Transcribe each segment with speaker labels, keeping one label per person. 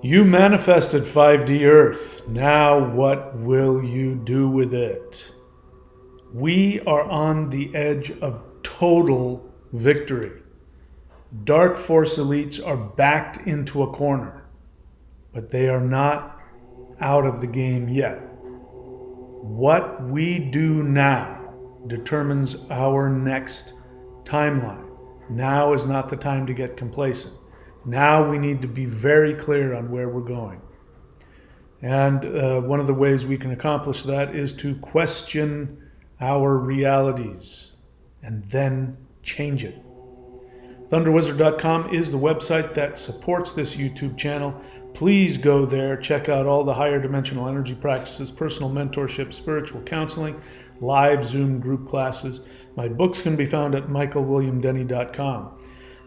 Speaker 1: You manifested 5D Earth. Now what will you do with it? We are on the edge of total victory. Dark Force elites are backed into a corner, but they are not out of the game yet. What we do now determines our next timeline. Now is not the time to get complacent. Now we need to be very clear on where we're going. And one of the ways we can accomplish that is to question our realities and then change it. ThunderWizard.com is the website that supports this YouTube channel. Please go there, check out all the higher dimensional energy practices, personal mentorship, spiritual counseling, live Zoom group classes. My books can be found at michaelwilliamdenny.com.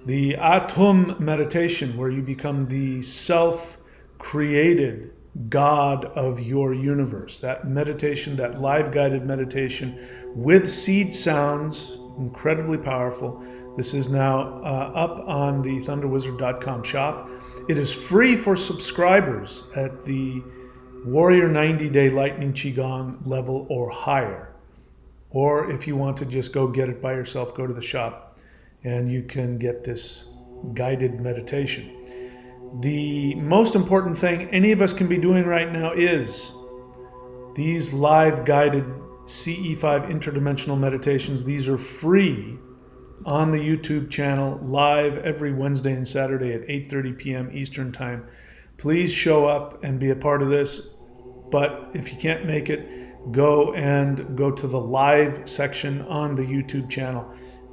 Speaker 1: The Atum meditation, where you become the self-created God of your universe. That meditation, that live guided meditation with seed sounds, incredibly powerful. This is now up on the thunderwizard.com shop. It is free for subscribers at the Warrior 90-Day Lightning Qigong level or higher. Or if you want to just go get it by yourself, go to the shop and you can get this guided meditation. The most important thing any of us can be doing right now is these live guided CE5 interdimensional meditations. These are free on the YouTube channel, live every Wednesday and Saturday at 8:30 p.m. Eastern Time. Please show up and be a part of this. But if you can't make it, go to the live section on the YouTube channel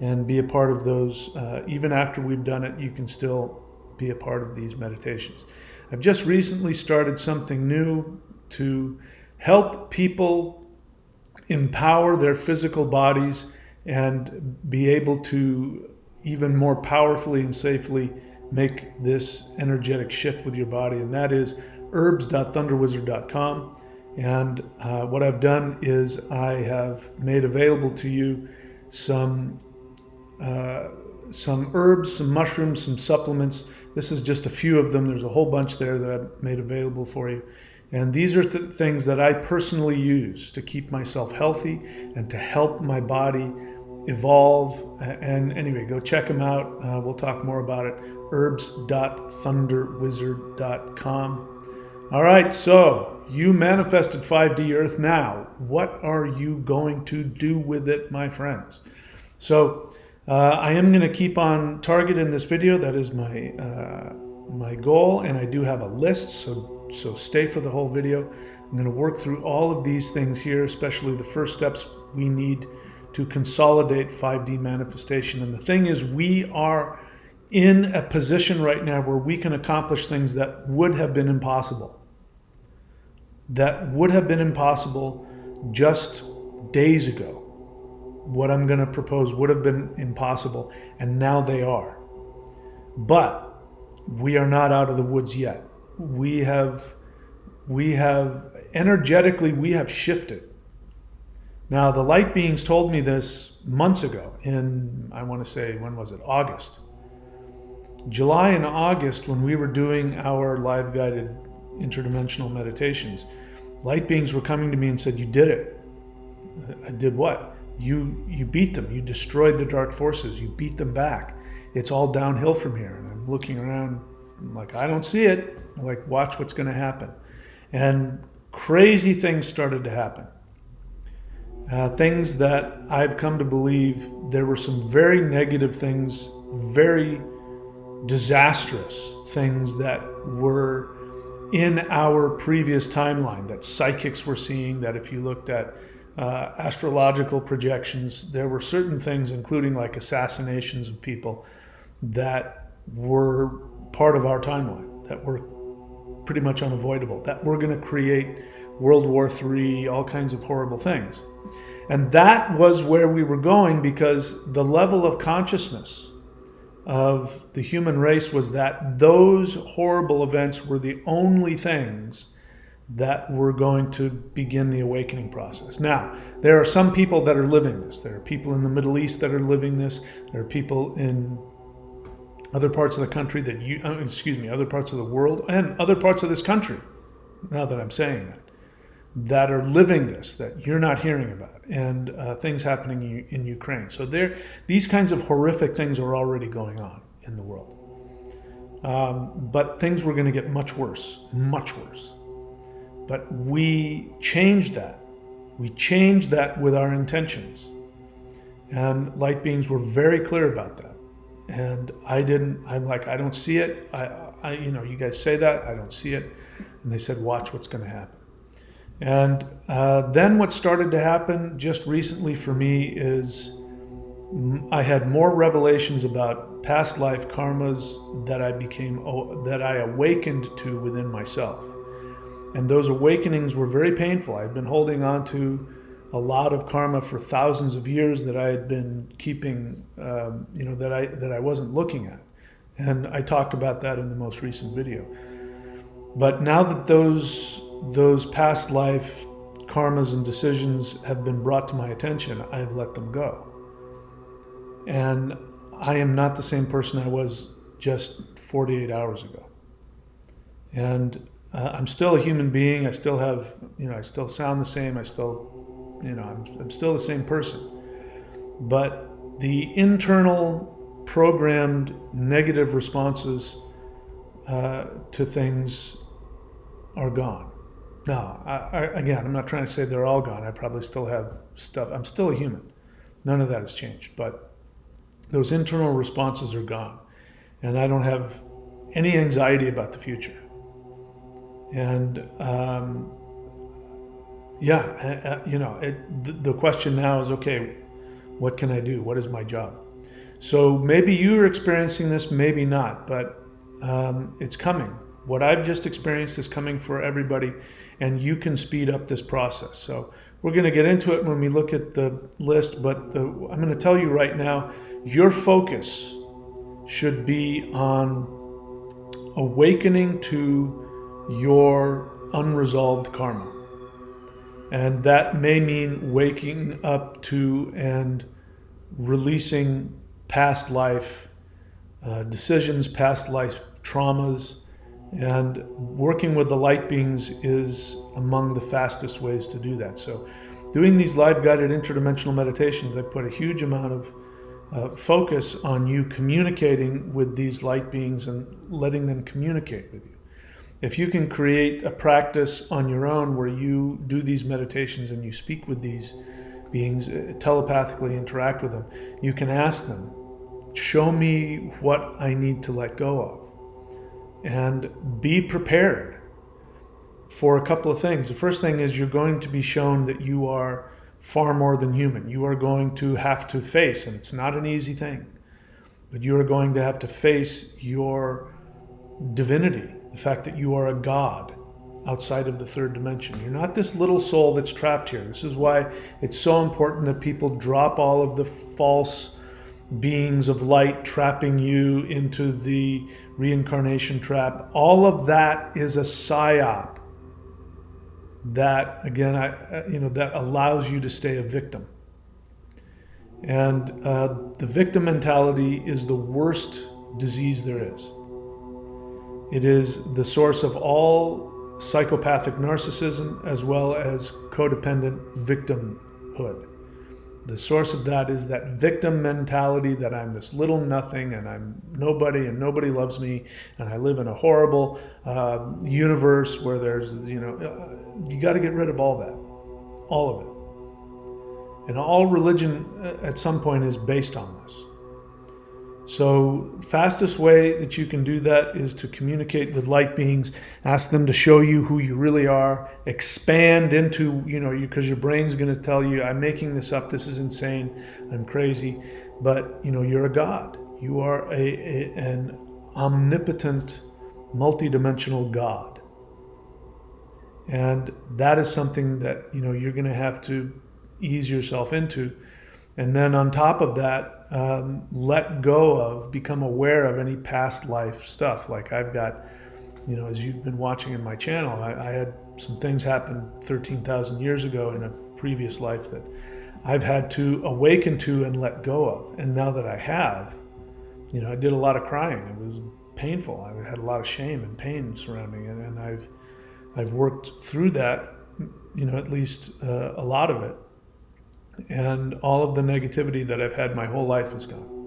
Speaker 1: and be a part of those. Even after we've done it, you can still be a part of these meditations. I've just recently started something new to help people empower their physical bodies and be able to even more powerfully and safely make this energetic shift with your body, and that is herbs.thunderwizard.com. And what I've done is I have made available to you some herbs, some mushrooms, some supplements. This is just a few of them. There's a whole bunch there that I've made available for you. And these are things that I personally use to keep myself healthy and to help my body evolve. And anyway, go check them out. We'll talk more about it. herbs.thunderwizard.com. All right, so you manifested 5D Earth. Now, what are you going to do with it, my friends? So I am going to keep on target in this video. That is my my goal, and I do have a list, so stay for the whole video. I'm going to work through all of these things here, especially the first steps we need to consolidate 5D manifestation. And the thing is, we are in a position right now where we can accomplish things that would have been impossible. That would have been impossible just days ago. What I'm going to propose would have been impossible, and now they are. But we are not out of the woods yet. We have energetically, we have shifted. Now, the light beings told me this months ago in, I want to say, when was it? August. July and August, when we were doing our live guided interdimensional meditations, light beings were coming to me and said, "You did it." I did what? You beat them. You destroyed the dark forces. You beat them back. It's all downhill from here. And I'm looking around, I'm like, I don't see it. I'm like, watch what's going to happen. And crazy things started to happen. Things that I've come to believe, there were some very negative things, very disastrous things that were in our previous timeline that psychics were seeing, that if you looked at astrological projections, there were certain things, including like assassinations of people, that were part of our timeline, that were pretty much unavoidable, that were going to create World War III, all kinds of horrible things. And that was where we were going, because the level of consciousness of the human race was that those horrible events were the only things that were going to begin the awakening process. Now, there are some people that are living this. There are people in the Middle East that are living this. There are people in other parts of the country that other parts of the world and other parts of this country, now that I'm saying that are living this, that you're not hearing about, and things happening in Ukraine. So these kinds of horrific things are already going on in the world. But things were going to get much worse, much worse. But we changed that. We changed that with our intentions. And light beings were very clear about that. And I'm like, I don't see it. You guys say that, I don't see it. And they said, watch what's going to happen. And then what started to happen just recently for me is I had more revelations about past life karmas that I awakened to within myself. And those awakenings were very painful. I'd been holding on to a lot of karma for thousands of years that I had been keeping, that I wasn't looking at. And I talked about that in the most recent video. But now that those past life karmas and decisions have been brought to my attention, I've let them go. And I am not the same person I was just 48 hours ago. And I'm still a human being. I still have, I still sound the same. I still, I'm still the same person. But the internal programmed negative responses to things are gone. Now, again, I'm not trying to say they're all gone. I probably still have stuff. I'm still a human. None of that has changed. But those internal responses are gone. And I don't have any anxiety about the future. And the question now is, okay, what can I do? What is my job? So maybe you're experiencing this, maybe not, but it's coming. What I've just experienced is coming for everybody, and you can speed up this process. So we're going to get into it when we look at the list, but I'm going to tell you right now, your focus should be on awakening to your unresolved karma. And that may mean waking up to and releasing past life decisions, past life traumas, and working with the light beings is among the fastest ways to do that. So doing these live guided interdimensional meditations, I put a huge amount of focus on you communicating with these light beings and letting them communicate with you. If you can create a practice on your own where you do these meditations and you speak with these beings, telepathically interact with them, you can ask them, show me what I need to let go of. And be prepared for a couple of things. The first thing is you're going to be shown that you are far more than human. You are going to have to face, and it's not an easy thing, but you are going to have to face your divinity. The fact that you are a god outside of the third dimension. You're not this little soul that's trapped here. This is why it's so important that people drop all of the false beings of light trapping you into the reincarnation trap. All of that is a psyop that, again, that allows you to stay a victim. And the victim mentality is the worst disease there is. It is the source of all psychopathic narcissism as well as codependent victimhood. The source of that is that victim mentality that I'm this little nothing and I'm nobody and nobody loves me and I live in a horrible universe where there's, you got to get rid of all that, all of it. And all religion at some point is based on this. So fastest way that you can do that is to communicate with light beings, ask them to show you who you really are, expand into, because your brain's going to tell you, I'm making this up, this is insane, I'm crazy, but you're a god. You are an omnipotent, multidimensional god. And that is something that, you're going to have to ease yourself into. And then on top of that, let go of, become aware of any past life stuff. Like I've got, as you've been watching in my channel, I had some things happen 13,000 years ago in a previous life that I've had to awaken to and let go of. And now that I have, I did a lot of crying. It was painful. I had a lot of shame and pain surrounding it, and I've worked through that, at least a lot of it, and all of the negativity that I've had my whole life is gone.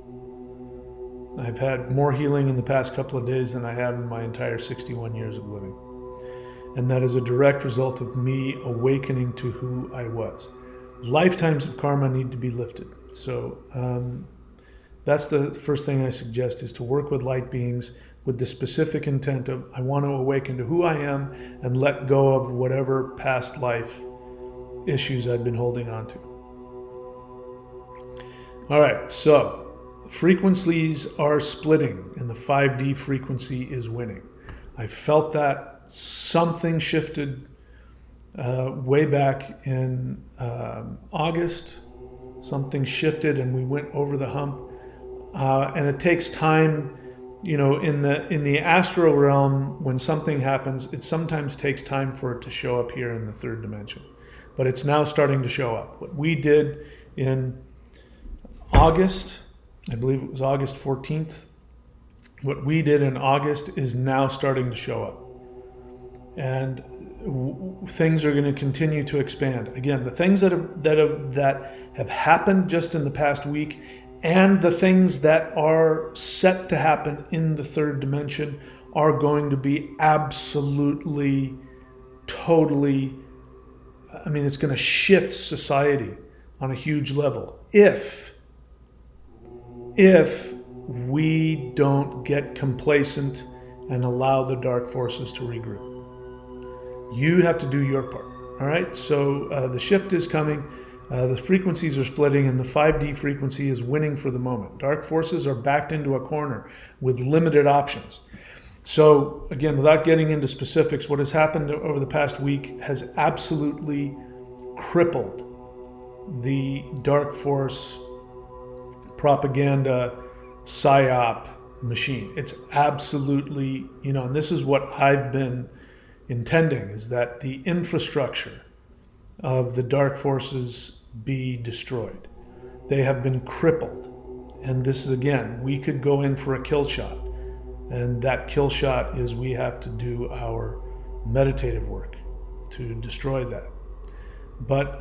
Speaker 1: I've had more healing in the past couple of days than I have in my entire 61 years of living. And that is a direct result of me awakening to who I was. Lifetimes of karma need to be lifted. So that's the first thing I suggest, is to work with light beings with the specific intent of, I want to awaken to who I am and let go of whatever past life issues I've been holding on to. All right, so frequencies are splitting and the 5D frequency is winning. I felt that something shifted way back in August. Something shifted and we went over the hump. And it takes time, in the astral realm, when something happens, it sometimes takes time for it to show up here in the third dimension. But it's now starting to show up. What we did in August, I believe it was August 14th, what we did in August is now starting to show up. And things are going to continue to expand. Again, the things that have happened just in the past week, and the things that are set to happen in the third dimension, are going to be absolutely, totally, it's going to shift society on a huge level if we don't get complacent and allow the dark forces to regroup. You have to do your part. All right, so the shift is coming. The frequencies are splitting, and the 5D frequency is winning for the moment. Dark forces are backed into a corner with limited options. So again, without getting into specifics, what has happened over the past week has absolutely crippled the dark force propaganda psyop machine. It's absolutely, and this is what I've been intending, is that the infrastructure of the dark forces be destroyed. They have been crippled. And this is, again, we could go in for a kill shot. And that kill shot is we have to do our meditative work to destroy that. But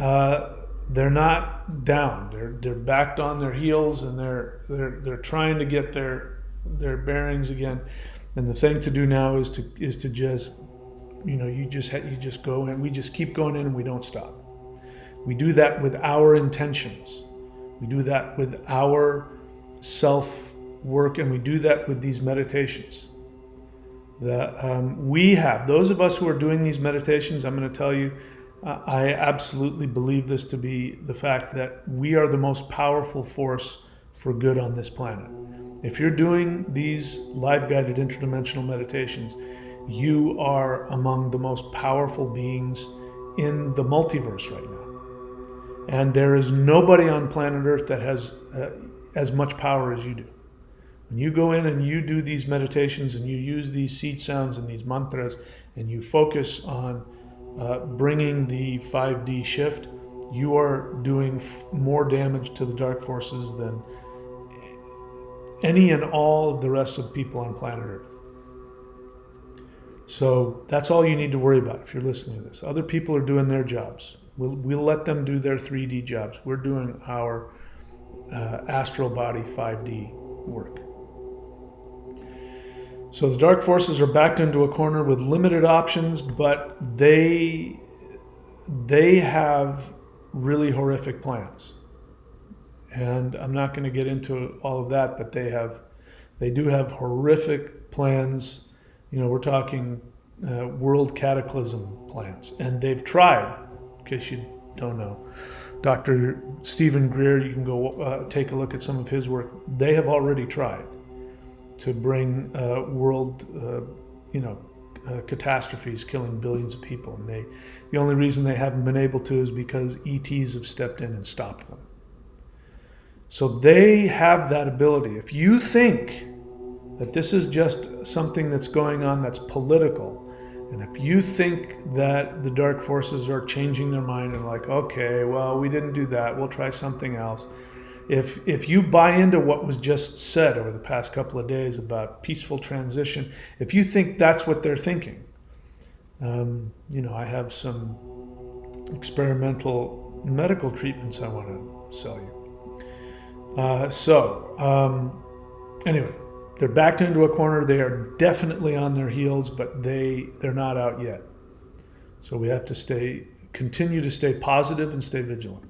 Speaker 1: they're not down. They're backed on their heels, and they're trying to get their bearings again. And the thing to do now is to just, you just go in. We just keep going in and we don't stop. We do that with our intentions. We do that with our self-work, and we do that with these meditations. Those of us who are doing these meditations, I'm going to tell you, I absolutely believe this to be the fact that we are the most powerful force for good on this planet. If you're doing these live-guided interdimensional meditations, you are among the most powerful beings in the multiverse right now. And there is nobody on planet Earth that has as much power as you do. When you go in and you do these meditations and you use these seed sounds and these mantras, and you focus on bringing the 5D shift, you are doing more damage to the dark forces than any and all of the rest of the people on planet Earth. So that's all you need to worry about if you're listening to this. Other people are doing their jobs. We'll let them do their 3D jobs. We're doing our astral body 5D work. So the dark forces are backed into a corner with limited options, but they have really horrific plans. And I'm not going to get into all of that, but they do have horrific plans. We're talking world cataclysm plans. And they've tried, in case you don't know, Dr. Stephen Greer, you can go take a look at some of his work. They have already tried to bring world, catastrophes killing billions of people. And the only reason they haven't been able to is because ETs have stepped in and stopped them. So they have that ability. If you think that this is just something that's going on that's political, and if you think that the dark forces are changing their mind and like, okay, well, we didn't do that, we'll try something else. if you buy into what was just said over the past couple of days about peaceful transition, if you think that's what they're thinking, I have some experimental medical treatments I want to sell you. Anyway, they're backed into a corner. They are definitely on their heels, but they're not out yet. So we have to continue to stay positive and stay vigilant.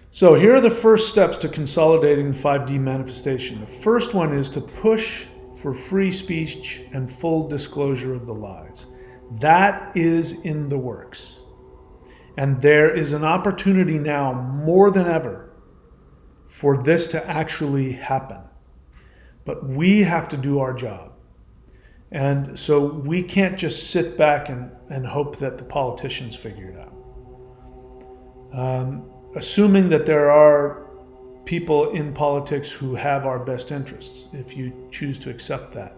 Speaker 1: So here are the first steps to consolidating the 5D manifestation. The first one is to push for free speech and full disclosure of the lies. That is in the works. And there is an opportunity now more than ever for this to actually happen. But we have to do our job. And so we can't just sit back and hope that the politicians figure it out. Assuming that there are people in politics who have our best interests, if you choose to accept that,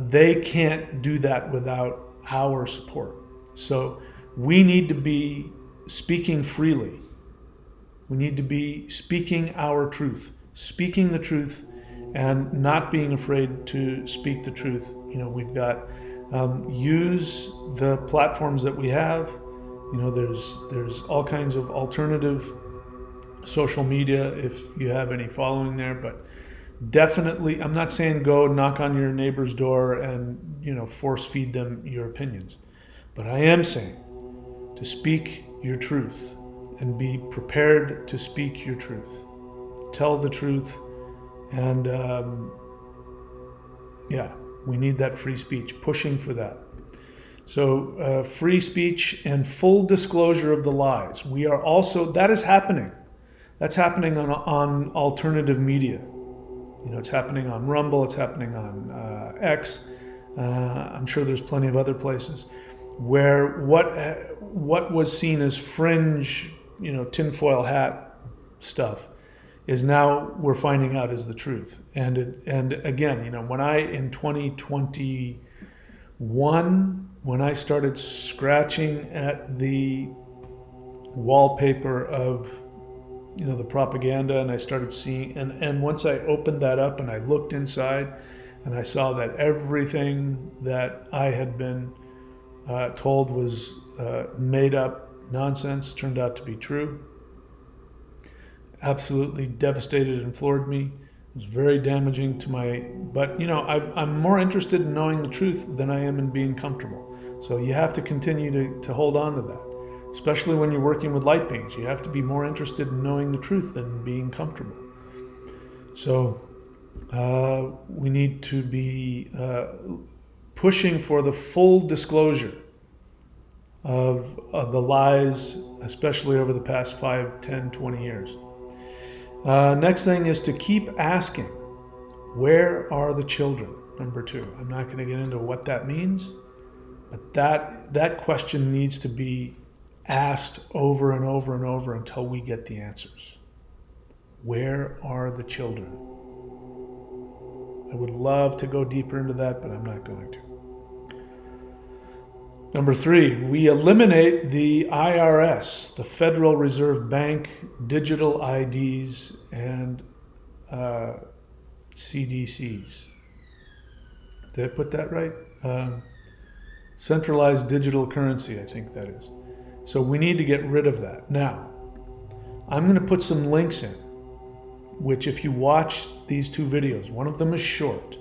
Speaker 1: they can't do that without our support. So we need to be speaking freely. We need to be speaking our truth, speaking the truth, and not being afraid to speak the truth. We've got use the platforms that we have. There's all kinds of alternative social media if you have any following there, but definitely, I'm not saying go knock on your neighbor's door and force feed them your opinions, but I am saying to speak your truth and be prepared to speak your truth. Tell the truth, and we need that free speech, pushing for that. So free speech and full disclosure of the lies. That is happening. That's happening on alternative media. It's happening on Rumble, it's happening on X. I'm sure there's plenty of other places where what was seen as fringe, tinfoil hat stuff is now we're finding out is the truth. And again, when in 2021, when I started scratching at the wallpaper of the propaganda, and I started seeing, and once I opened that up and I looked inside and I saw that everything that I had been told was made up nonsense turned out to be true. Absolutely devastated and floored me. It was very damaging to but I'm more interested in knowing the truth than I am in being comfortable. So you have to continue to hold on to that. Especially when you're working with light beings, you have to be more interested in knowing the truth than being comfortable. So we need to be pushing for the full disclosure of the lies, especially over the past 5, 10, 20 years. Next thing is to keep asking, where are the children? Number 2. I'm not going to get into what that means, but that question needs to be asked over and over and over until we get the answers. Where are the children? I would love to go deeper into that, but I'm not going to. Number 3, we eliminate the IRS, the Federal Reserve Bank, digital IDs, and CDCs. Did I put that right? Centralized digital currency, I think that is. So we need to get rid of that. Now, I'm going to put some links in, which if you watch these 2 videos, one of them is short,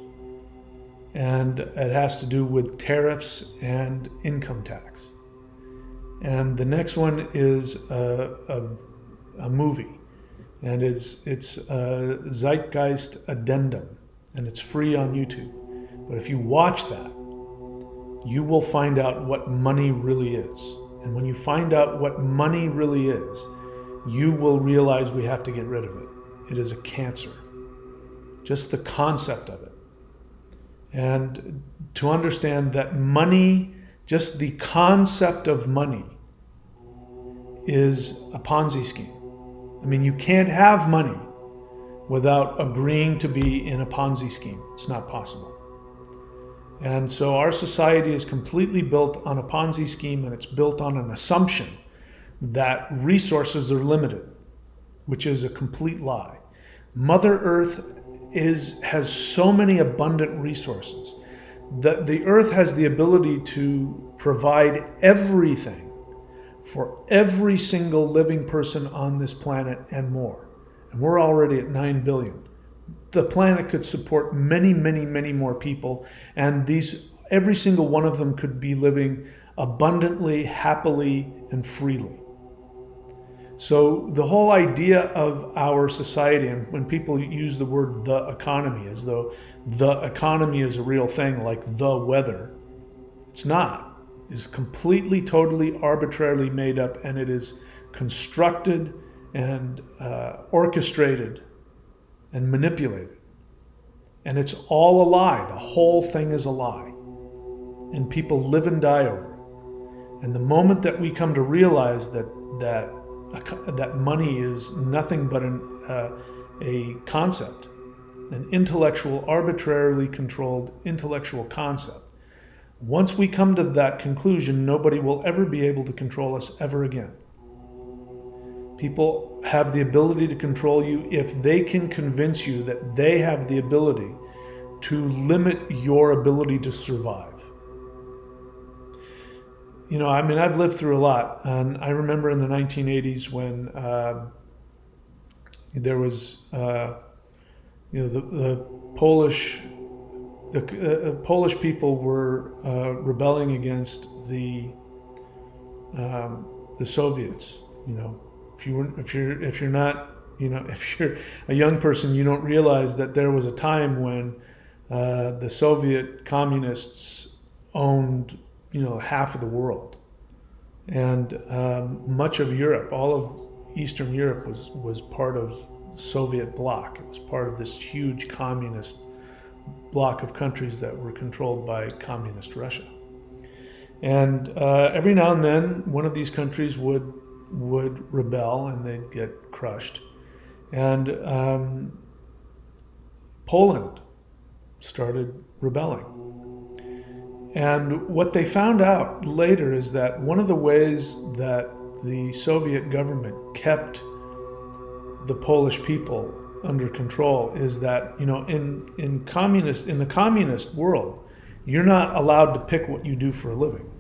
Speaker 1: and it has to do with tariffs and income tax. And the next one is a movie, and it's Zeitgeist Addendum, and it's free on YouTube. But if you watch that, you will find out what money really is. And when you find out what money really is, you will realize we have to get rid of it. It is a cancer. Just the concept of it. And to understand that money, just the concept of money, is a Ponzi scheme. I mean, you can't have money without agreeing to be in a Ponzi scheme. It's not possible. And so our society is completely built on a Ponzi scheme, and it's built on an assumption that resources are limited. which is a complete lie. Mother Earth has so many abundant resources that the Earth has the ability to provide everything for every single living person on this planet and more. And we're already at 9 billion. The planet could support many, many, many more people, and every single one of them could be living abundantly, happily, and freely. So the whole idea of our society, and when people use the word the economy as though the economy is a real thing, like the weather, it's not. It is completely, totally, arbitrarily made up, and it is constructed and orchestrated and manipulated. And it's all a lie. The whole thing is a lie. And people live and die over it. And the moment that we come to realize that money is nothing but a concept, an intellectual, arbitrarily controlled intellectual concept, once we come to that conclusion, nobody will ever be able to control us ever again. People have the ability to control you if they can convince you that they have the ability to limit your ability to survive. You know, I mean, I've lived through a lot, and I remember in the 1980s when there was, the Polish people were rebelling against the Soviets. You know, if you're not, if you're a young person, you don't realize that there was a time when the Soviet communists owned, half of the world, and much of Europe, all of Eastern Europe was part of the Soviet bloc. It was part of this huge communist bloc of countries that were controlled by communist Russia. And every now and then, one of these countries would rebel and they'd get crushed. And Poland started rebelling. And what they found out later is that one of the ways that the Soviet government kept the Polish people under control is that, in the communist world, you're not allowed to pick what you do for a living.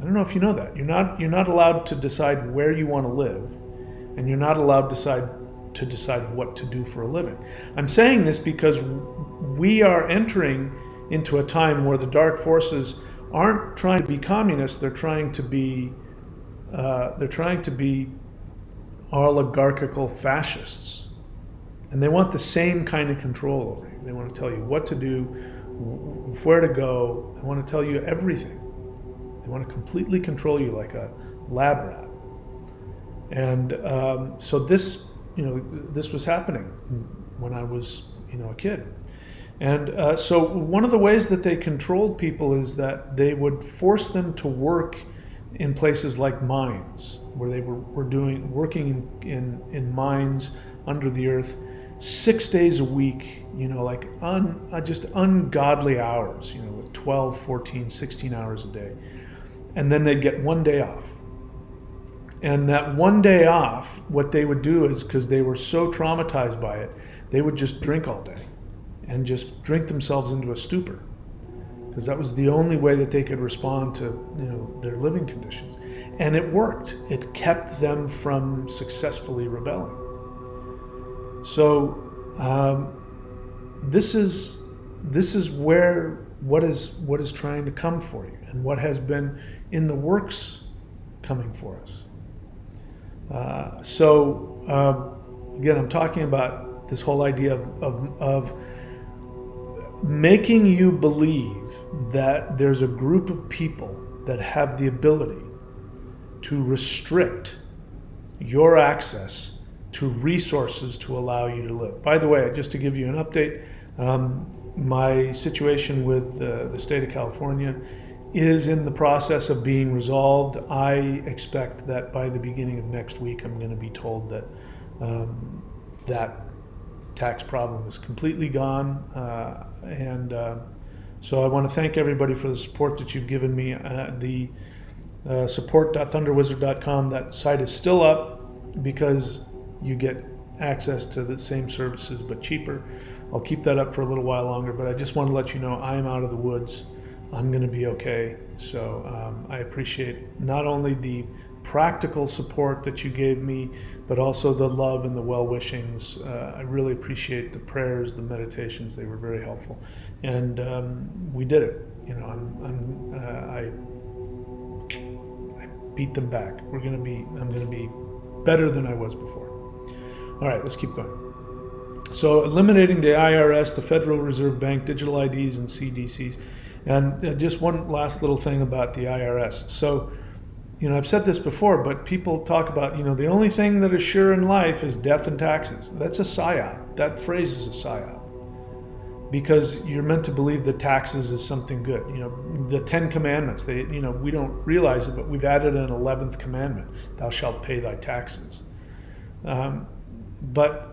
Speaker 1: I don't know if you know that. You're not allowed to decide where you want to live, and you're not allowed to decide what to do for a living. I'm saying this because we are entering into a time where the dark forces aren't trying to be communists. They're trying to be oligarchical fascists, and they want the same kind of control over you. They want to tell you what to do, where to go. They want to tell you everything. They want to completely control you like a lab rat. And so this was happening when I was, a kid. And so one of the ways that they controlled people is that they would force them to work in places like mines, where they were working in mines under the earth 6 days a week, just ungodly hours, with 12, 14, 16 hours a day. And then they'd get 1 day off. And that 1 day off, what they would do is, because they were so traumatized by it, they would just drink all day and just drink themselves into a stupor, because that was the only way that they could respond to their living conditions. And it worked. It kept them from successfully rebelling. So this is where what is trying to come for you, and what has been in the works coming for us. Again, I'm talking about this whole idea of making you believe that there's a group of people that have the ability to restrict your access to resources to allow you to live. By the way, just to give you an update, my situation with the state of California is in the process of being resolved. I expect that by the beginning of next week, I'm going to be told that that tax problem is completely gone. So I want to thank everybody for the support that you've given me. The support.thunderwizard.com, that site is still up because you get access to the same services but cheaper. I'll keep that up for a little while longer, but I just want to let you know I am out of the woods. I'm going to be okay. So I appreciate not only the practical support that you gave me, but also the love and the well-wishings. I really appreciate the prayers, the meditations. They were very helpful, and we did it. You know, I beat them back. I'm going to be better than I was before. All right, let's keep going. So eliminating the IRS, the Federal Reserve Bank, digital IDs, and CDCs. And just one last little thing about the IRS. So, you know, I've said this before, but people talk about, you know, the only thing that is sure in life is death and taxes. That's a psyop. That phrase is a psyop. Because you're meant to believe that taxes is something good. You know, the 10 Commandments, you know, we don't realize it, but we've added an 11th commandment. Thou shalt pay thy taxes. But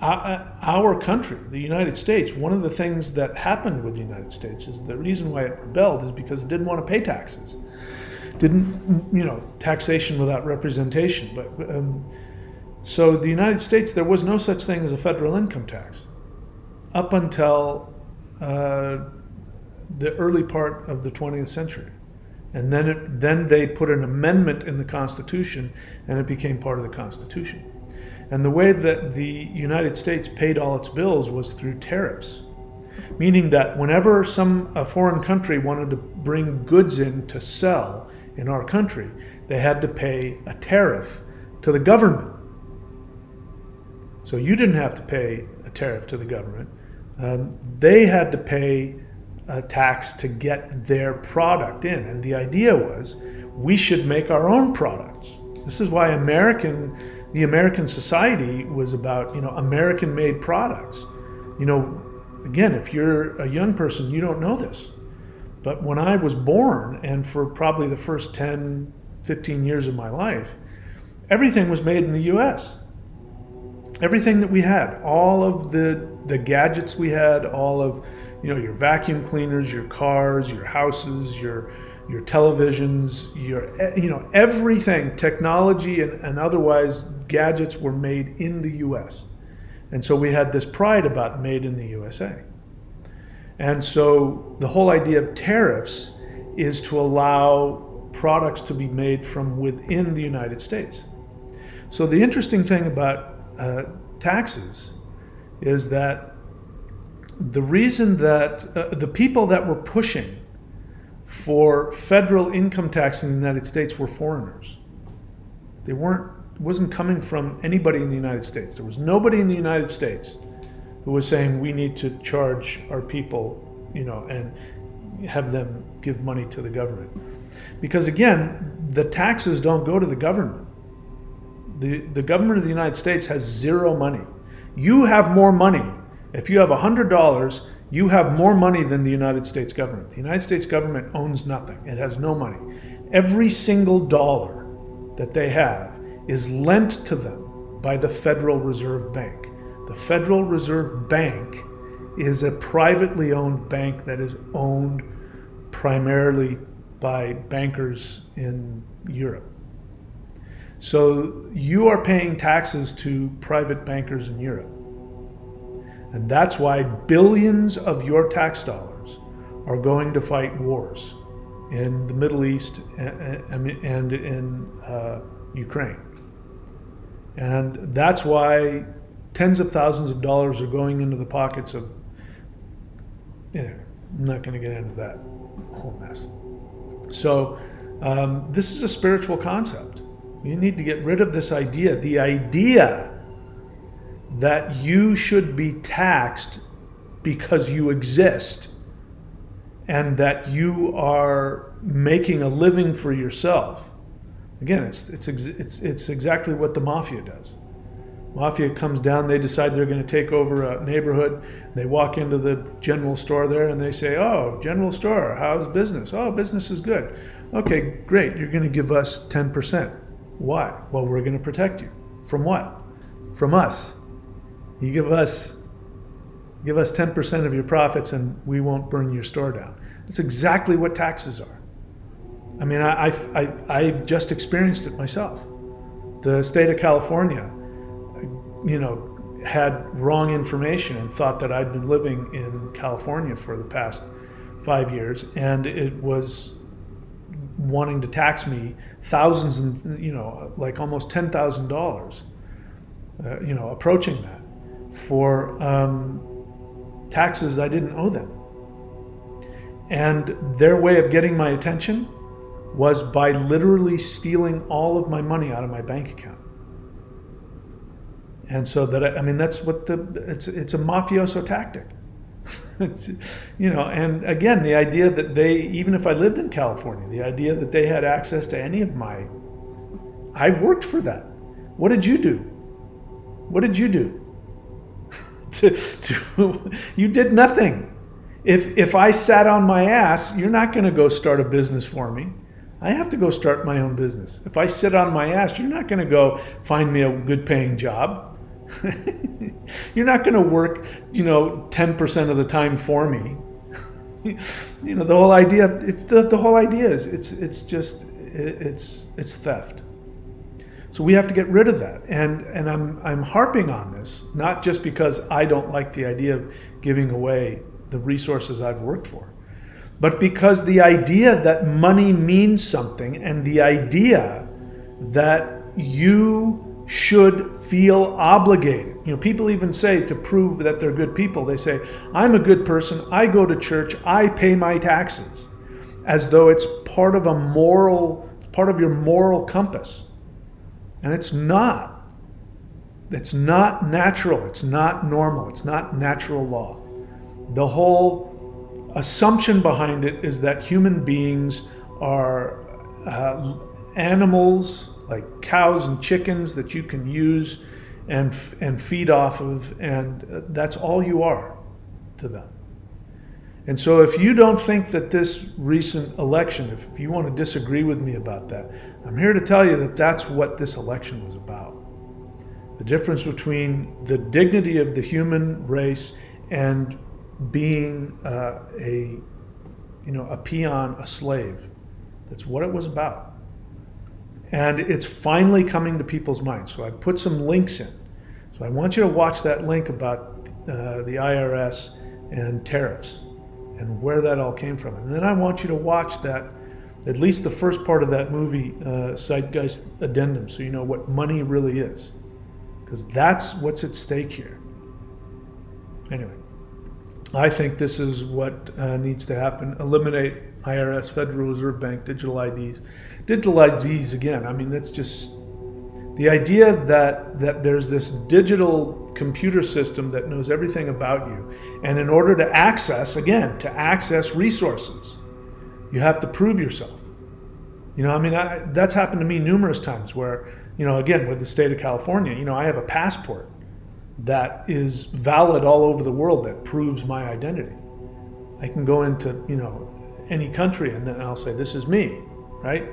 Speaker 1: our country, the United States, one of the things that happened with the United States is the reason why it rebelled is because it didn't want to pay taxes. Didn't, you know, taxation without representation. But so the United States, there was no such thing as a federal income tax up until the early part of the 20th century. And then they put an amendment in the Constitution, and it became part of the Constitution. And the way that the United States paid all its bills was through tariffs, meaning that whenever a foreign country wanted to bring goods in to sell in our country, they had to pay a tariff to the government. So you didn't have to pay a tariff to the government. They had to pay a tax to get their product in. And the idea was we should make our own products. This is why the American society was about, you know, American-made products. You know, again, if you're a young person, you don't know this. But when I was born, and for probably the first 10, 15 years of my life, everything was made in the U.S. Everything that we had, all of the gadgets we had, all of, you know, your vacuum cleaners, your cars, your houses, your televisions, you know, everything, technology and otherwise, gadgets were made in the U.S. And so we had this pride about made in the USA. And so the whole idea of tariffs is to allow products to be made from within the United States. So the interesting thing about taxes is that the reason that the people that were pushing for federal income tax in the United States were foreigners. It wasn't coming from anybody in the United States. There was nobody in the United States who was saying we need to charge our people, you know, and have them give money to the government. Because again, the taxes don't go to the government. The government of the United States has zero money. You have more money. If you have $100, you have more money than the United States government. The United States government owns nothing. It has no money. Every single dollar that they have is lent to them by the Federal Reserve Bank. The Federal Reserve Bank is a privately owned bank that is owned primarily by bankers in Europe. So you are paying taxes to private bankers in Europe. And that's why billions of your tax dollars are going to fight wars in the Middle East and in Ukraine. And that's why tens of thousands of dollars are going into the pockets of, anyway, I'm not going to get into that whole mess. So this is a spiritual concept. You need to get rid of this idea, the idea that you should be taxed because you exist and that you are making a living for yourself. Again, it's exactly what the mafia does. Mafia comes down, they decide they're going to take over a neighborhood. They walk into the general store there and they say, oh, general store, how's business? Oh, business is good. Okay, great, you're going to give us 10%. Why? Well, we're going to protect you. From what? From us. You give us 10% of your profits and we won't burn your store down. That's exactly what taxes are. I mean, I just experienced it myself. The state of California had wrong information and thought that I'd been living in California for the past 5 years, and it was wanting to tax me thousands and like almost $10,000, approaching that for taxes I didn't owe them. And their way of getting my attention was by literally stealing all of my money out of my bank account. And so that's what it's a mafioso tactic. And again, the idea that even if I lived in California, the idea that they had access to any of I worked for that. What did you do? What did you do? You did nothing. If I sat on my ass, you're not going to go start a business for me. I have to go start my own business. If I sit on my ass, you're not going to go find me a good paying job. You're not going to work, 10% of the time for me. The whole idea, the whole idea is it's theft. So we have to get rid of that. And I'm harping on this, not just because I don't like the idea of giving away the resources I've worked for, but because the idea that money means something, and the idea that you should feel obligated. People even say, to prove that they're good people, they say, I'm a good person, I go to church, I pay my taxes, as though it's part of your moral compass. And it's not. It's not natural, it's not normal, it's not natural law. The whole assumption behind it is that human beings are animals like cows and chickens that you can use and feed off of, and that's all you are to them. And so if you don't think that this recent election, if you want to disagree with me about that, I'm here to tell you that that's what this election was about. The difference between the dignity of the human race and being a peon, a slave. That's what it was about. And it's finally coming to people's minds. So I put some links in. So I want you to watch that link about the IRS and tariffs and where that all came from. And then I want you to watch that, at least the first part of that movie, Zeitgeist Addendum, so you know what money really is. Because that's what's at stake here. Anyway, I think this is what needs to happen. Eliminate IRS, Federal Reserve Bank, digital IDs. Digital IDs, again, that's just the idea that there's this digital computer system that knows everything about you. And in order to access resources, you have to prove yourself. That's happened to me numerous times where, again, with the state of California, I have a passport that is valid all over the world that proves my identity. I can go into, any country and then I'll say, this is me, right?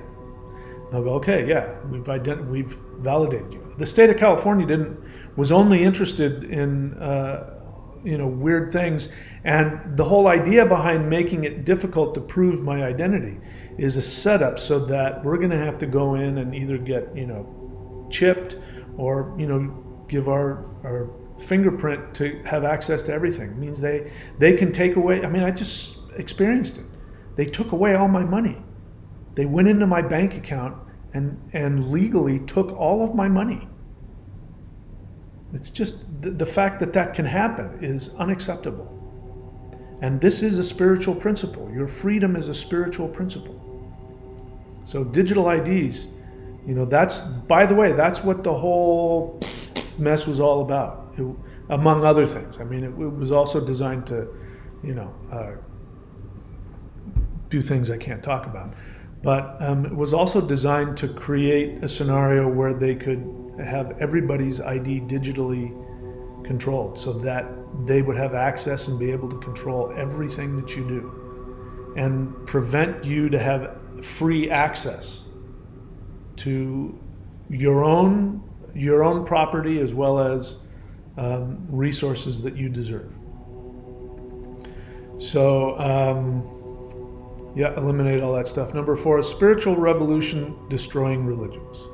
Speaker 1: They'll go, okay, yeah, we've validated you. The state of California was only interested in, weird things. And the whole idea behind making it difficult to prove my identity is a setup so that we're going to have to go in and either get, chipped or, give our fingerprint to have access to everything. It means they can take away, I just experienced it. They took away all my money. They went into my bank account and legally took all of my money. It's just the fact that can happen is unacceptable. And this is a spiritual principle. Your freedom is a spiritual principle. So digital IDs, by the way, that's what the whole mess was all about, among other things. It was also designed to, do things I can't talk about. But it was also designed to create a scenario where they could have everybody's ID digitally controlled so that they would have access and be able to control everything that you do and prevent you to have free access to your own property as well as resources that you deserve. So, eliminate all that stuff. Number 4, spiritual revolution destroying religions.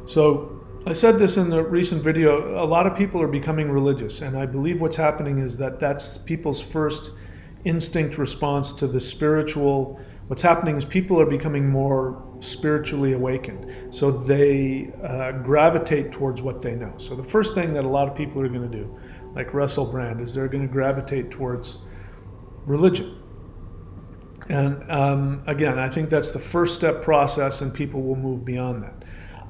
Speaker 1: So I said this in the recent video. A lot of people are becoming religious, and I believe what's happening is that that's people's first instinct response to the spiritual. What's happening is people are becoming more spiritually awakened, so they gravitate towards what they know. So the first thing that a lot of people are going to do, like Russell Brand, is they're going to gravitate towards religion. And again, I think that's the first step process, and people will move beyond that.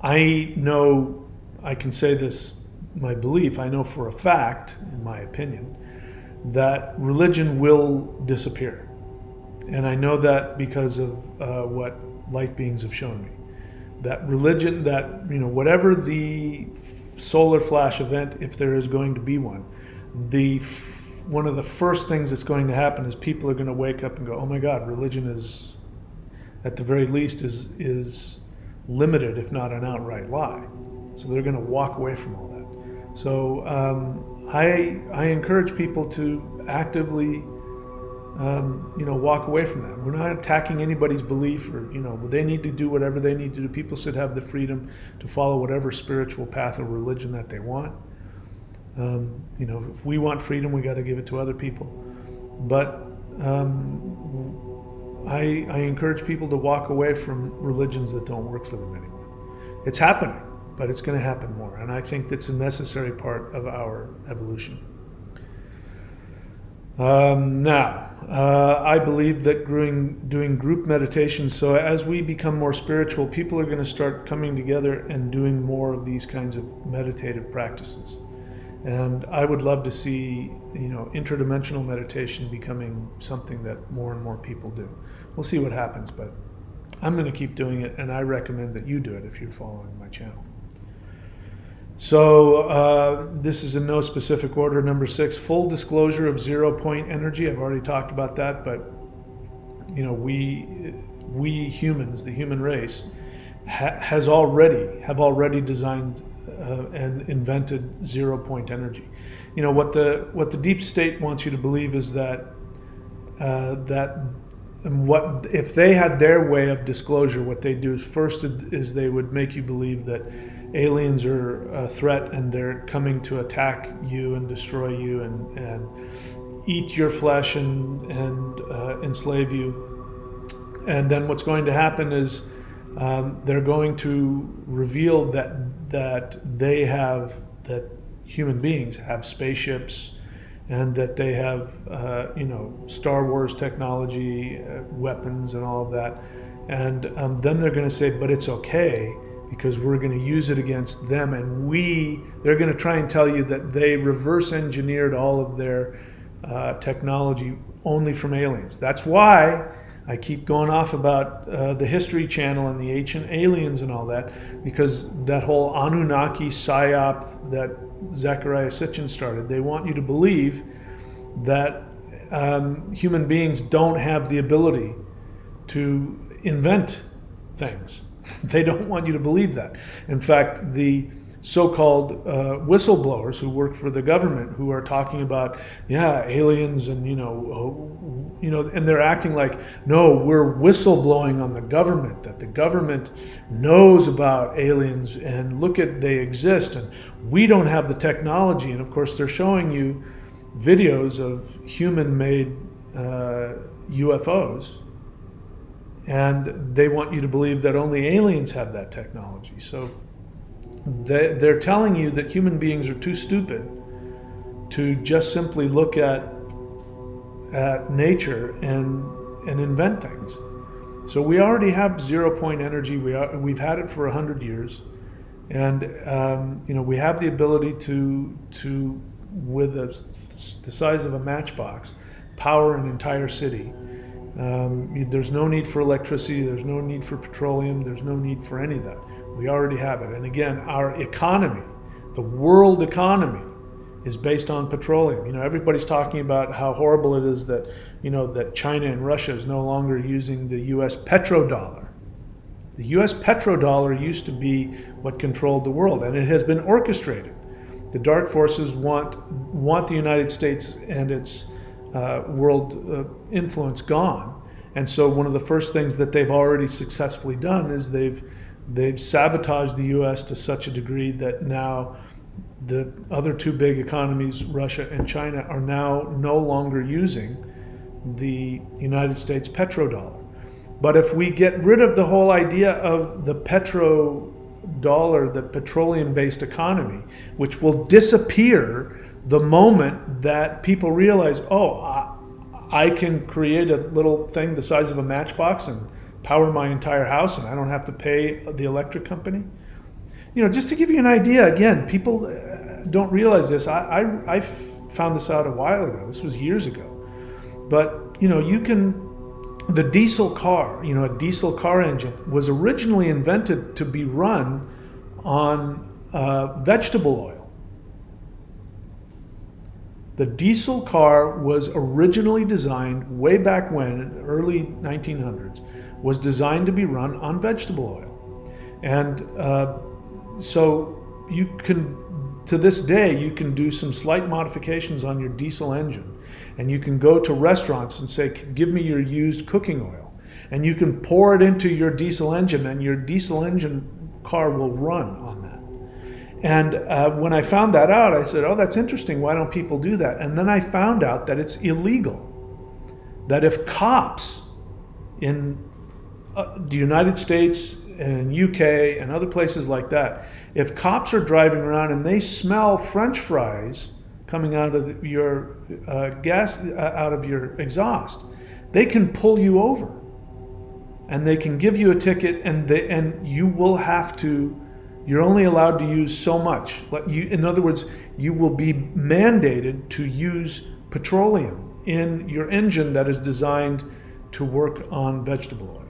Speaker 1: I know, I can say this, my belief, I know for a fact, in my opinion, that religion will disappear. And I know that because of what light beings have shown me. That religion, that, whatever the solar flash event, if there is going to be one, one of the first things that's going to happen is people are going to wake up and go, oh my God, religion is, at the very least, is limited, if not an outright lie. So they're going to walk away from all that. So I encourage people to actively, walk away from that. We're not attacking anybody's belief, or they need to do whatever they need to do. People should have the freedom to follow whatever spiritual path or religion that they want. If we want freedom, we got to give it to other people. But I encourage people to walk away from religions that don't work for them anymore. It's happening, but it's going to happen more. And I think that's a necessary part of our evolution. I believe that doing group meditation, so as we become more spiritual, people are going to start coming together and doing more of these kinds of meditative practices. And I would love to see, interdimensional meditation becoming something that more and more people do. We'll see what happens, but I'm going to keep doing it, and I recommend that you do it if you're following my channel. So this is in no specific order. Number 6, full disclosure of 0-point energy. I've already talked about that, but we humans, the human race, have already designed and invented 0-point energy. What the deep state wants you to believe is that what if they had their way of disclosure, what they do is first is they would make you believe that aliens are a threat and they're coming to attack you and destroy you and eat your flesh and enslave you. And then what's going to happen is they're going to reveal that human beings have spaceships, and that they have Star Wars technology, weapons, and all of that. And then they're going to say, but it's okay, because we're going to use it against them, and they're going to try and tell you that they reverse engineered all of their technology only from aliens. That's why I keep going off about the History Channel and the ancient aliens and all that, because that whole Anunnaki psyop that Zecharia Sitchin started, they want you to believe that human beings don't have the ability to invent things. They don't want you to believe that. In fact, the so-called whistleblowers who work for the government, who are talking about, aliens and, and they're acting like, no, we're whistleblowing on the government, that the government knows about aliens and they exist, and we don't have the technology. And of course, they're showing you videos of human-made UFOs, and they want you to believe that only aliens have that technology. So they're telling you that human beings are too stupid to just simply look at nature and invent things. So we already have 0-point energy. We've had it for 100 years, and we have the ability to with the size of a matchbox, power an entire city. There's no need for electricity. There's no need for petroleum. There's no need for any of that. We already have it. And again, our economy, the world economy, is based on petroleum. Everybody's talking about how horrible it is that, that China and Russia is no longer using the U.S. petrodollar. The U.S. petrodollar used to be what controlled the world, and it has been orchestrated. The dark forces want the United States and its world influence gone. And so one of the first things that they've already successfully done is they've They've sabotaged the US to such a degree that now the other two big economies, Russia and China, are now no longer using the United States petrodollar. But if we get rid of the whole idea of the petrodollar, the petroleum-based economy, which will disappear the moment that people realize, oh, I can create a little thing the size of a matchbox and power my entire house, and I don't have to pay the electric company. You know, just to give you an idea, again, people don't realize this. I found this out a while ago. This was years ago. But, you know, the diesel car, you know, a diesel car engine was originally invented to be run on vegetable oil. The diesel car was originally designed way back when, in the early 1900s, was designed to be run on vegetable oil. And so you can, to this day, you can do some slight modifications on your diesel engine. And you can go to restaurants and say, give me your used cooking oil. And you can pour it into your diesel engine, and your diesel engine car will run on that. And when I found that out, I said, oh, that's interesting. Why don't people do that? And then I found out that it's illegal. That if cops in the United States and UK and other places like that, if cops are driving around and they smell French fries coming out of your out of your exhaust, they can pull you over, and they can give you a ticket, and you will have to. You're only allowed to use so much. In other words, you will be mandated to use petroleum in your engine that is designed to work on vegetable oil.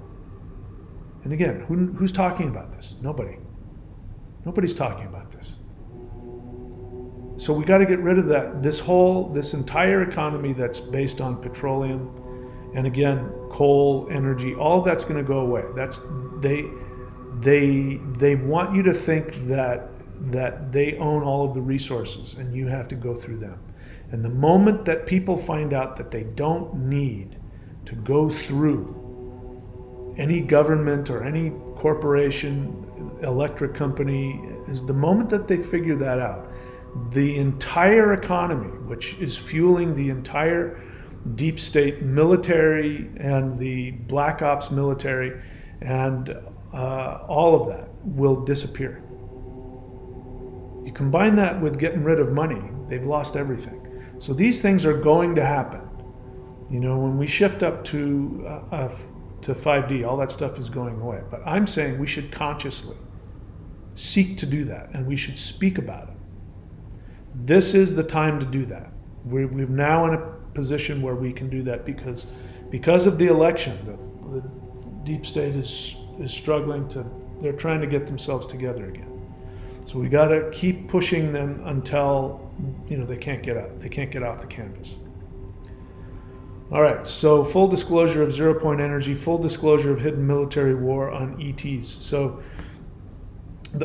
Speaker 1: And again, who's talking about this? Nobody. Nobody's talking about this. So we got to get rid of that. This entire economy that's based on petroleum, and again, coal, energy, all of that's going to go away. They want you to think that they own all of the resources, and you have to go through them. And the moment that people find out that they don't need to go through any government or any corporation, electric company, is the moment that they figure that out, the entire economy, which is fueling the entire deep state military and the black ops military and all of that, will disappear. You combine that with getting rid of money, they've lost everything. So these things are going to happen. You know, when we shift up to 5D, all that stuff is going away. But I'm saying we should consciously seek to do that, and we should speak about it. This is the time to do that. We're now in a position where we can do that because of the election. The deep state is struggling they're trying to get themselves together again. So we got to keep pushing them until, you know, they can't get up. They can't get off the canvas. All right, so full disclosure of Zero Point Energy, full disclosure of hidden military war on ETs. So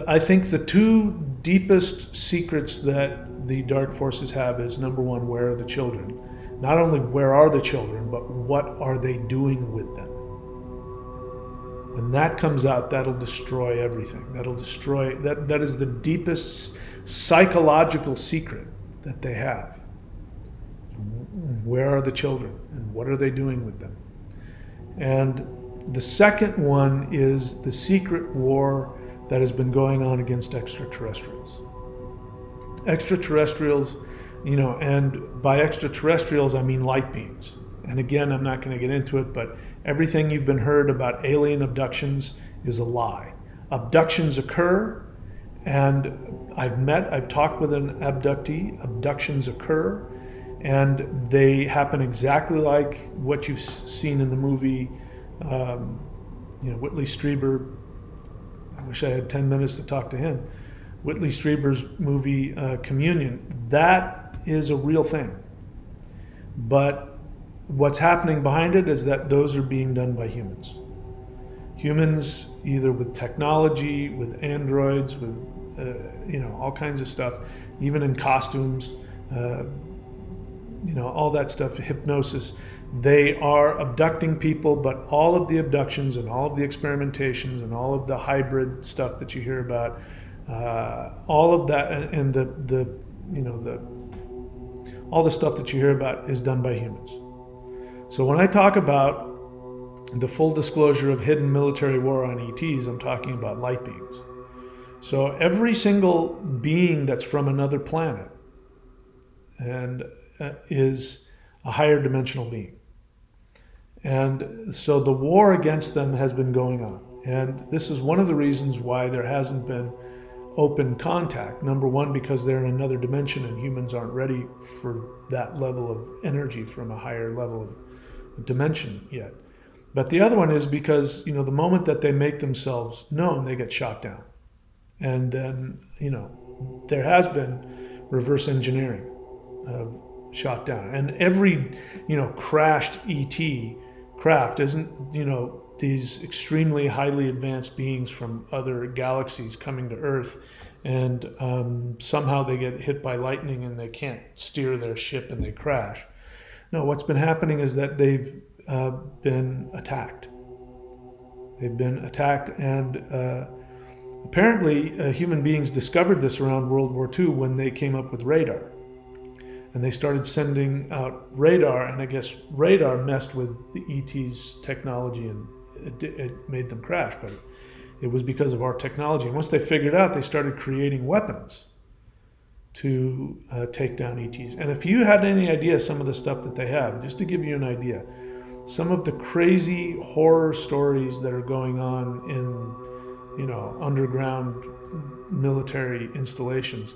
Speaker 1: I think the two deepest secrets that the dark forces have is, number one, where are the children? Not only where are the children, but what are they doing with them? When that comes out, that'll destroy everything. That'll destroy, that is the deepest psychological secret that they have. Where are the children, and what are they doing with them? And the second one is the secret war that has been going on against extraterrestrials. Extraterrestrials, you know, and by extraterrestrials I mean light beings. And again, I'm not going to get into it, but everything you've been heard about alien abductions is a lie. Abductions occur, and I've talked with an abductee. Abductions occur, and they happen exactly like what you've seen in the movie, Whitley Strieber. I wish I had 10 minutes to talk to him. Whitley Strieber's movie, Communion. That is a real thing. But what's happening behind it is that those are being done by humans. Humans, either with technology, with androids, with all kinds of stuff, even in costumes. all that stuff, hypnosis. They are abducting people, but all of the abductions and all of the experimentations and all of the hybrid stuff that you hear about, all of that, and all the stuff that you hear about is done by humans. So when I talk about the full disclosure of hidden military war on ETs, I'm talking about light beings. So every single being that's from another planet and is a higher dimensional being. And so the war against them has been going on. And this is one of the reasons why there hasn't been open contact. Number one, because they're in another dimension and humans aren't ready for that level of energy from a higher level of dimension yet. But the other one is because, the moment that they make themselves known, they get shot down. And then, there has been reverse engineering of shot down. And every, crashed ET craft isn't, these extremely highly advanced beings from other galaxies coming to Earth, and somehow they get hit by lightning and they can't steer their ship and they crash. No, what's been happening is that they've been attacked. They've been attacked, and apparently human beings discovered this around World War II when they came up with radar. And they started sending out radar, and I guess radar messed with the ET's technology and it made them crash, but it was because of our technology. And once they figured out, they started creating weapons to take down ETs. And if you had any idea some of the stuff that they have, just to give you an idea, some of the crazy horror stories that are going on in, underground military installations,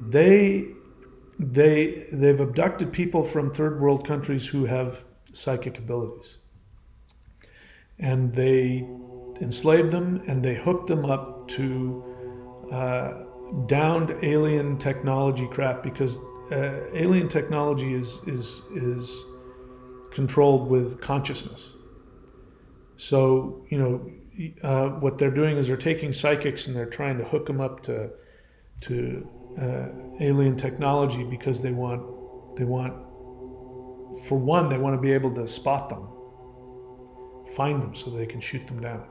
Speaker 1: they've abducted people from third world countries who have psychic abilities. And they enslaved them and they hooked them up to downed alien technology craft, because alien technology is controlled with consciousness. So, what they're doing is they're taking psychics and they're trying to hook them up to alien technology, because they want, for one, they want to be able to spot them, find them so they can shoot them down.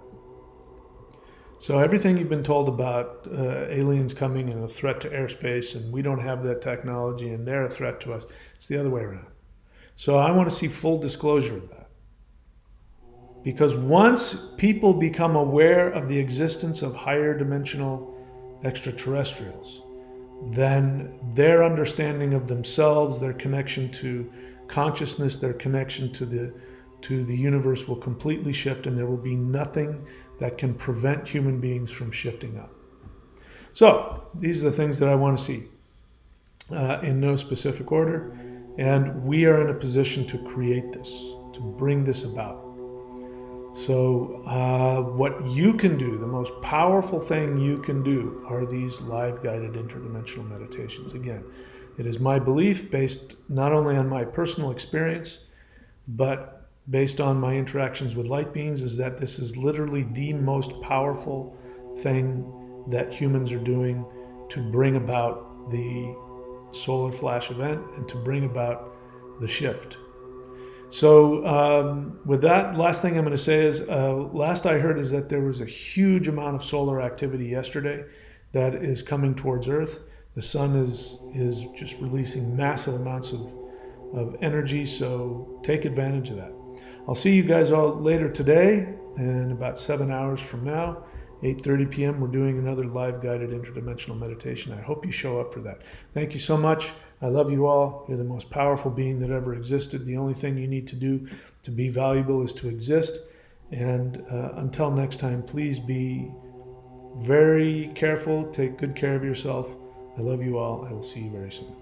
Speaker 1: So everything you've been told about aliens coming and a threat to airspace, and we don't have that technology and they're a threat to us, it's the other way around. So I want to see full disclosure of that. Because once people become aware of the existence of higher dimensional extraterrestrials, then their understanding of themselves, their connection to consciousness, their connection to the universe will completely shift, and there will be nothing that can prevent human beings from shifting up. So these are the things that I want to see in no specific order, and we are in a position to create this, to bring this about. So what you can do, the most powerful thing you can do, are these live guided interdimensional meditations. Again, it is my belief, based not only on my personal experience, but based on my interactions with light beings, is that this is literally the most powerful thing that humans are doing to bring about the solar flash event and to bring about the shift. So with that, last thing I'm going to say is, last I heard is that there was a huge amount of solar activity yesterday that is coming towards Earth. The sun is just releasing massive amounts of energy, so take advantage of that. I'll see you guys all later today, in about 7 hours from now, 8:30 p.m. We're doing another live guided interdimensional meditation. I hope you show up for that. Thank you so much. I love you all. You're the most powerful being that ever existed. The only thing you need to do to be valuable is to exist. And until next time, please be very careful. Take good care of yourself. I love you all. I will see you very soon.